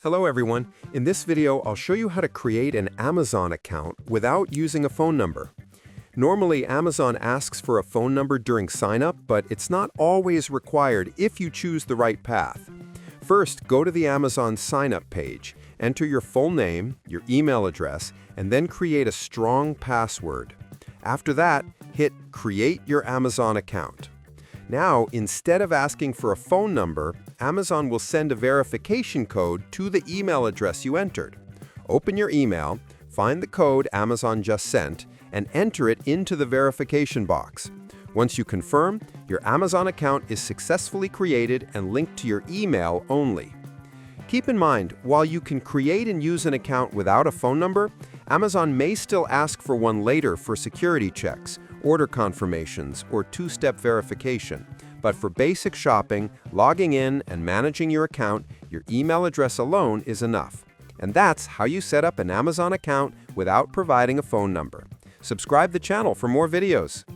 Hello everyone. In this video, I'll show you how to create an Amazon account without using a phone number. Normally, Amazon asks for a phone number during sign-up, but it's not always required if you choose the right path. First, go to the Amazon sign-up page, enter your full name, your email address, and then create a strong password. After that, hit Create Your Amazon Account. Now, instead of asking for a phone number, Amazon will send a verification code to the email address you entered. Open your email, find the code Amazon just sent, and enter it into the verification box. Once you confirm, your Amazon account is successfully created and linked to your email only. Keep in mind, while you can create and use an account without a phone number, Amazon may still ask for one later for security checks, order confirmations, or two-step verification. But for basic shopping, logging in, and managing your account, your email address alone is enough. And that's how you set up an Amazon account without providing a phone number. Subscribe the channel for more videos.